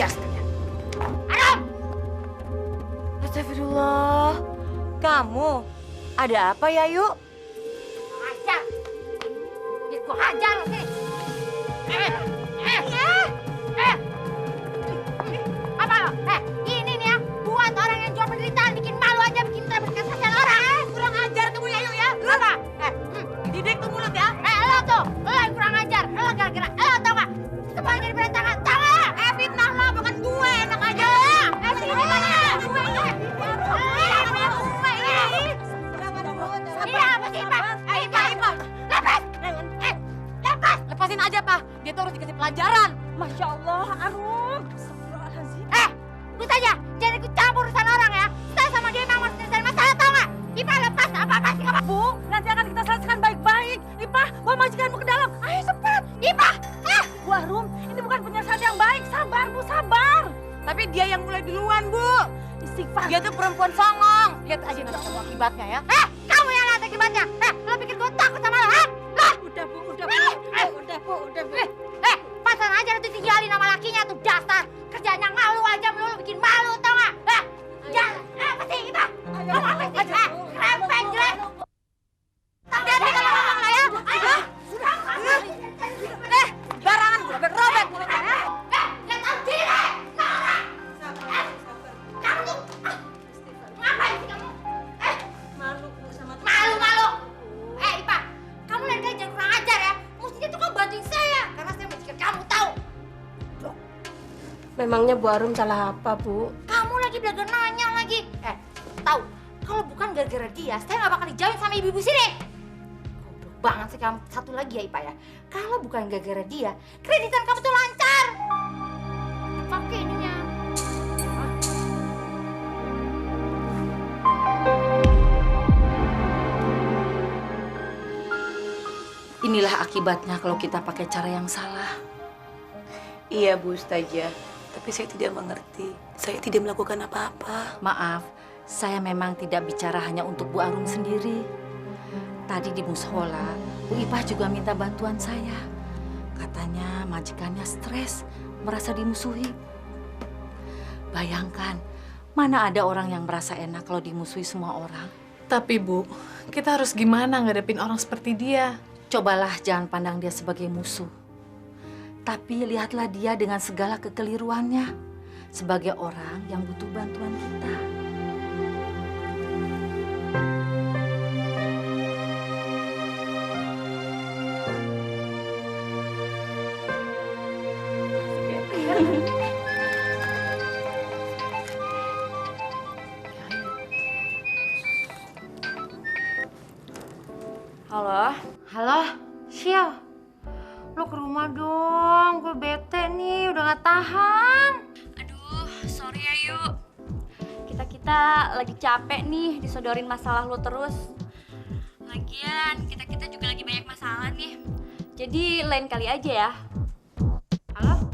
ajar sekalian. Haram! Astagfirullah. Kamu ada apa ya, Yuk? Ajar. Biar gua hajar lo sini. Apa lo? Ini nih ya, buat orang yang jual penderitaan, bikin malu aja, bikin terberkas kasihan orang. Kurang ajar kamu ya, Yuk ya. Apa? Didik tuh mulut ya. Lo tuh, lo yang kurang ajar. Lo gara-gara, lo tau gak? Semuanya jadi berantakan, tau gak? Fitnah lo, bukan gue, enak aja. Sini di mana? Gue ini. Iya, apa sih, Pak? Pak. Lepas! Lepas! Lepasin aja, Pak. Dia tuh harus dikasih pelajaran. Masya Allah, Arum. Lu saja, jangan ikut campur urusan orang ya. Saya sama dia memang harus nyelesain masalah, tau gak? Ipa, lepas, apa sih, apa? Bu, nanti akan kita selesaikan baik-baik. Ipa, bawa majikanmu ke dalam. Ayo cepat. Ipa! Bu Arum, ini bukan penyelesaian yang baik. Sabar, Bu, sabar. Tapi dia yang mulai duluan, Bu. Istighfar. Dia tuh perempuan songong. Lihat aja nanti kamu akibatnya ya. Kamu yang lihat akibatnya. Lo pikir gue takut sama lo, ha? Udah, Bu. Udah, Bu. Pasan aja tuh tinggalin sama lakinya tuh dasar. Kerjanya ngalu aja melulu, bikin malu, tau gak? Jangan, apa sih, Ipa? Kamu apa sih? Krempeng, jelek. Hati-hati kalau ngomong lah ya. Barangan gue robek mulutnya. Lihat tahu diri, Nora. Kamu tuh, ngapain sih kamu? Malu sama Malu. Ipa, kamu lain kali jangan kurang ajar ya. Mestinya tuh kamu bantuin saya, karena saya majikan kamu, tahu? Memangnya Bu Arum salah apa, Bu? Kamu lagi belajar nanya lagi. Tahu? Kalau bukan gara-gara dia, saya nggak bakal dijauhin sama ibu-ibu sini. Goblok banget sih kamu. Satu lagi ya, Ipa ya. Kalau bukan gara-gara dia, kreditan kamu tuh lancar. Dipakai ininya. Inilah akibatnya kalau kita pakai cara yang salah. Iya, Bu Ustazah. Tapi saya tidak mengerti. Saya tidak melakukan apa-apa. Maaf, saya memang tidak bicara hanya untuk Bu Arum sendiri. Tadi di mushola, Bu Ipah juga minta bantuan saya. Katanya majikannya stres, merasa dimusuhi. Bayangkan, mana ada orang yang merasa enak kalau dimusuhi semua orang. Tapi Bu, kita harus gimana ngadepin orang seperti dia? Cobalah jangan pandang dia sebagai musuh. Tapi lihatlah dia dengan segala kekeliruannya sebagai orang yang butuh bantuan kita. Halo, Syil. Lo ke rumah dong, gue bete nih, udah gak tahan. Aduh, sorry ya Yuk. Kita lagi capek nih disodorin masalah lo terus. Lagian, kita juga lagi banyak masalah nih. Jadi lain kali aja ya. Halo?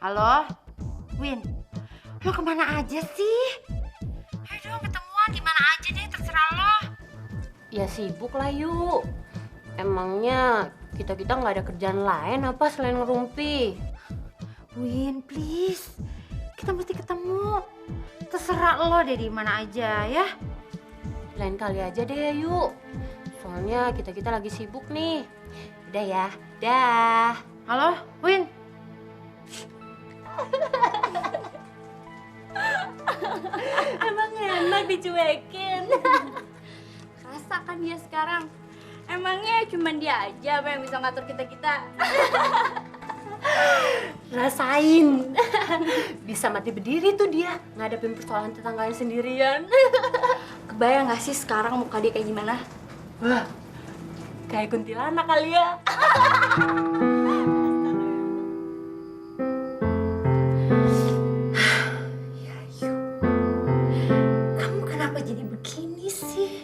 Halo, Win, lo kemana aja sih? Ayo dong ketemuan, di mana aja deh, terserah lo. Ya sibuk lah, Yuk. Emangnya kita nggak ada kerjaan lain apa selain ngerumpi? Win, please, kita mesti ketemu. Terserah lo deh di mana aja ya. Lain kali aja deh, Yuk. Soalnya kita lagi sibuk nih. Udah ya, dah. Halo, Win. Emang enak dicuekin. Rasakan dia sekarang. Emangnya cuma dia aja apa yang bisa ngatur kita-kita? Rasain. Bisa mati berdiri tuh dia ngadepin persoalan tetangganya sendirian. Kebayang gak sih sekarang muka dia kayak gimana? Wah, kayak kuntilanak kali ya. Kamu kenapa jadi begini sih?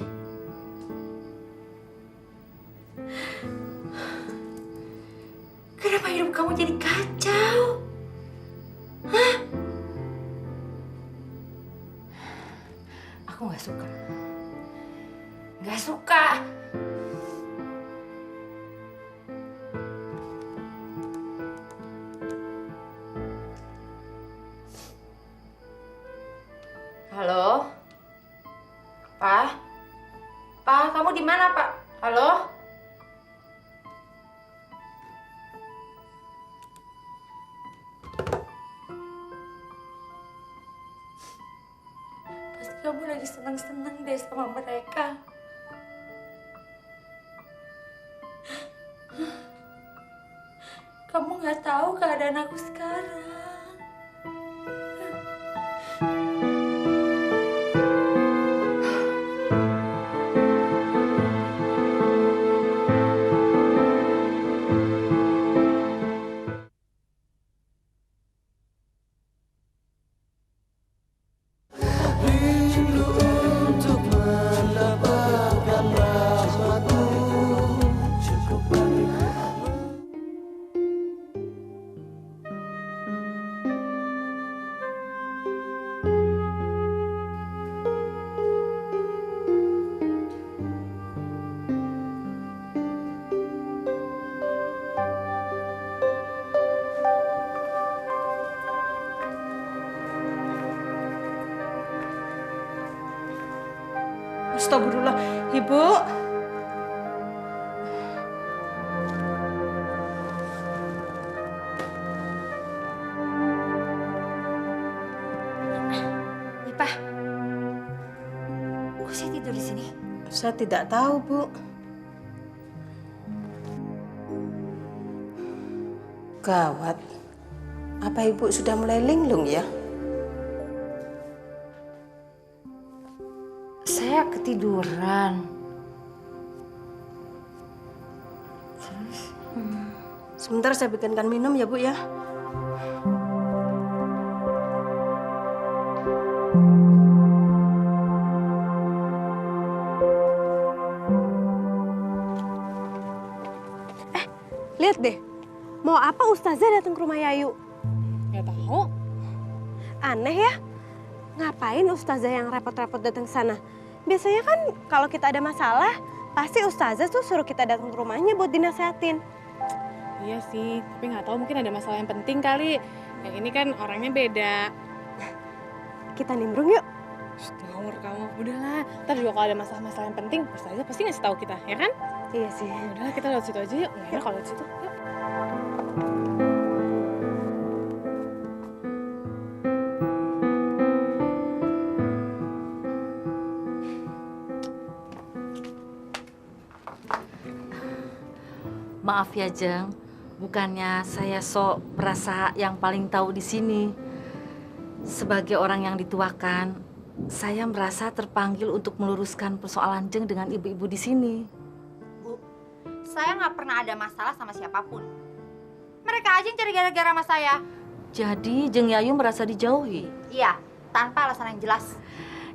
Nggak suka. Halo? Pak? Pak, kamu di mana, Pak? Halo? Pasti kamu lagi senang-senang deh sama mereka. Kamu nggak tahu keadaan aku sekarang. Astagfirullah, Ibu. Ipah, kok saya tidur di sini? Saya tidak tahu, Bu. Gawat. Apa Ibu sudah mulai linglung ya? Saya ketiduran. Sebentar saya bikinkan minum ya, Bu ya. Lihat deh, mau apa Ustazah datang ke rumah Yayu? Nggak tahu. Aneh ya, ngapain Ustazah yang repot-repot datang ke sana? Biasanya kan kalau kita ada masalah, pasti Ustazah tuh suruh kita datang ke rumahnya buat dinasehatin. Iya sih, tapi nggak tahu mungkin ada masalah yang penting kali. Yang ini kan orangnya beda. Kita nimbrung yuk. Shh, ngawur kamu. Udahlah, ntar juga kalau ada masalah-masalah yang penting, Ustazah pasti ngasih tahu kita, ya kan? Iya sih. Udahlah, kita lewat situ aja yuk. Nggak enak kalau lewat situ. Yuk. Maaf ya, Jeng. Bukannya saya sok merasa yang paling tahu di sini. Sebagai orang yang dituakan, saya merasa terpanggil untuk meluruskan persoalan Jeng dengan ibu-ibu di sini. Bu, saya nggak pernah ada masalah sama siapapun. Mereka aja yang cari gara-gara sama saya. Jadi Jeng Yayu merasa dijauhi. Iya, tanpa alasan yang jelas.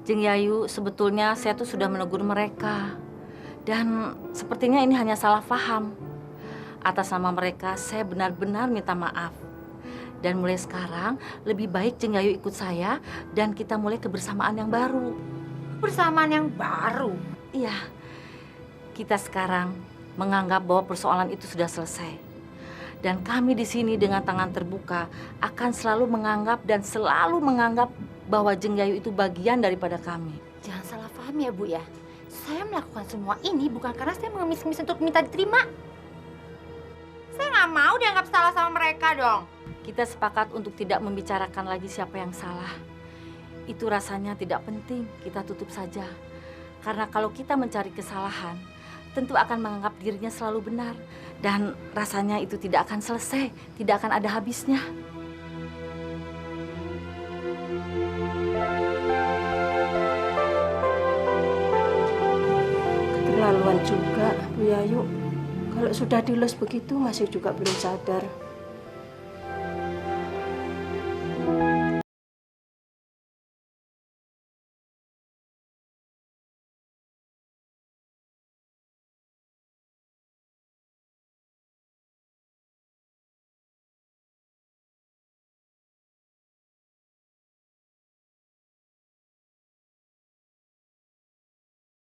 Jeng Yayu, sebetulnya saya tuh sudah menegur mereka. Dan sepertinya ini hanya salah paham. Atas nama mereka, saya benar-benar minta maaf. Dan mulai sekarang, lebih baik Jeng Yayu ikut saya dan kita mulai kebersamaan yang baru. Bersamaan yang baru. Iya, kita sekarang menganggap bahwa persoalan itu sudah selesai. Dan kami di sini dengan tangan terbuka akan selalu menganggap dan selalu menganggap bahwa Jeng Yayu itu bagian daripada kami. Jangan salah paham ya, Bu ya. Saya melakukan semua ini bukan karena saya mengemis-ngemis untuk minta diterima. Saya nggak mau dianggap salah sama mereka dong. Kita sepakat untuk tidak membicarakan lagi siapa yang salah. Itu rasanya tidak penting, kita tutup saja. Karena kalau kita mencari kesalahan, tentu akan menganggap dirinya selalu benar. Dan rasanya itu tidak akan selesai, tidak akan ada habisnya. Keterlaluan juga, Bu Yayu. Kalau sudah dilus begitu masih juga belum sadar.